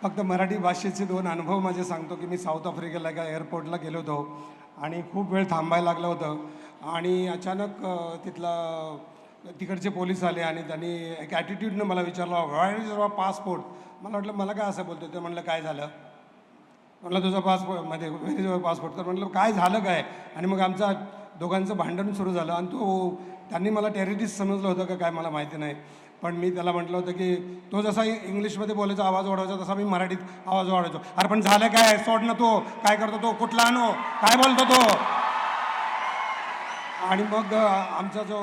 फक्त मराठी भाषेचे दोन अनुभव माझे सांगतो की मी साऊथ आफ्रिकेला एका एअरपोर्टला गेलो होतो आणि खूप वेळ थांबायला लागलं होतं आणि अचानक तिकडचे पोलीस आले आणि त्यांनी एक ॲटिट्यूडनं मला विचारलं, व्हाय इज युअर पासपोर्ट. मला वाटलं मला काय असं बोलतो. ते म्हणलं काय झालं. म्हटलं तुझा पासपोर्ट मध्ये व्हेर इज युअर पासपोर्ट. तर म्हटलं काय झालं काय. आणि मग आमचा दोघांचं भांडण सुरू झालं आणि त्यांनी मला टेररिस्ट समजलं होतं का काय मला माहिती नाही. पण मी त्याला म्हटलं होतं की तो जसा इंग्लिशमध्ये बोलायचा आवाज वाढवायचा तसा मी मराठीत आवाज वाढवायचो. अरे पण झालं काय, सोड ना, तो काय करतो, तो कुठला आणो, काय बोलतो तो. आणि मग आमचा जो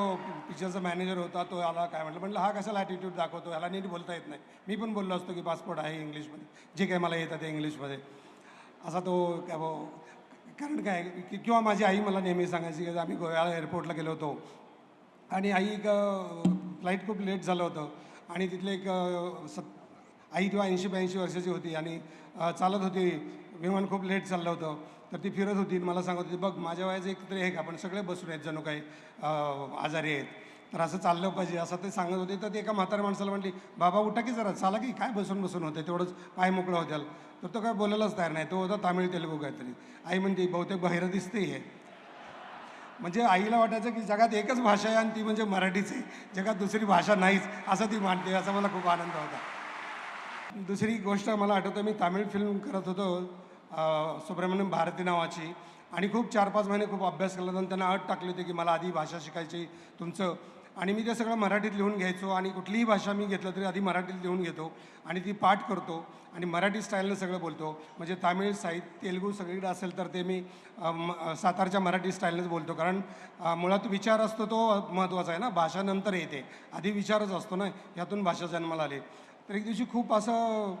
पिक्चरचा मॅनेजर होता तो आला. काय म्हटलं हा कशाला ॲटिट्यूड दाखवतो, ह्याला नीट बोलता येत नाही. मी पण बोललो असतो की पासपोर्ट आहे इंग्लिशमध्ये, जे काही मला येतं ते इंग्लिशमध्ये. असा तो काय कारण काय किंवा माझी आई मला नेहमी सांगायची की आम्ही गोव्याला एअरपोर्टला गेलो होतो आणि आई फ्लाईट खूप लेट झालं होतं आणि तिथले आई तेव्हा 80-82 वर्षाची होती आणि चालत होती. विमान खूप लेट चाललं होतं तर ती फिरत होती. मला सांगत होती, बघ माझ्या वयाचं एक तरी आहे का, आपण सगळे बसून आहेत जणू काही आजारी आहेत, तर असं चाललं पाहिजे असं ते सांगत होते. तर ते एका म्हाताऱ्या माणसाला म्हटली, बाबा उठा की जरा, चाला की, काय बसून बसून होते, तेवढंच पाय मोकळं होत्याल. तर तो काय बोलायलाच तयार नाही. तो होता तामिळ तेलुगू काहीतरी. आई म्हणते बहुतेक बाहेर दिसते हे. म्हणजे आईला वाटायचं की जगात एकच भाषा आहे आणि ती म्हणजे मराठीच आहे, जगात दुसरी भाषा नाहीच असं ती मानते. असा मला खूप आनंद होता. दुसरी गोष्ट मला आठवतं, मी तामिळ फिल्म करत होतो सुब्रमण्यम भारती नावाची, आणि खूप 4-5 महिने खूप अभ्यास केला आणि त्यांना अट टाकली होती की मला आधी भाषा शिकायची तुमचं. आणि मी ते सगळं मराठीत लिहून घ्यायचो आणि कुठलीही भाषा मी घेतलं तरी आधी मराठीत लिहून घेतो आणि ती पाठ करतो आणि मराठी स्टाईलनं सगळं बोलतो. म्हणजे तामिळ साहित्य तेलुगू सगळीकडे असेल तर ते मी सातारच्या मराठी स्टाईलनेच बोलतो. कारण मुळात विचार असतो तो महत्त्वाचा आहे ना, भाषा नंतर येते, आधी विचारच असतो ना, यातून भाषा जन्माला आली. तर एक दिवशी खूप असं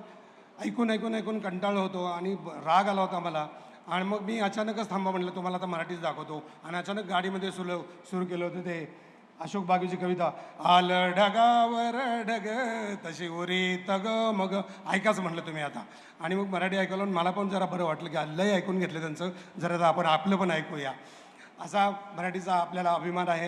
ऐकून ऐकून ऐकून कंटाळलो होतो आणि राग आला होता मला. आणि मग मी अचानकच थांबा म्हटलं, तुम्हाला आता मराठीच दाखवतो. आणि अचानक गाडीमध्ये सुरू केलं होतं ते अशोक बागूची कविता, आलं ढगावर ढग तशी उरी तग मग, ऐकाच म्हटलं तुम्ही आता. आणि मग मराठी ऐकलं मला पण जरा बरं वाटलं की लय ऐकून घेतलं त्यांचं, जरा आपण आपलं पण ऐकूया. असा मराठीचा आपल्याला अभिमान आहे.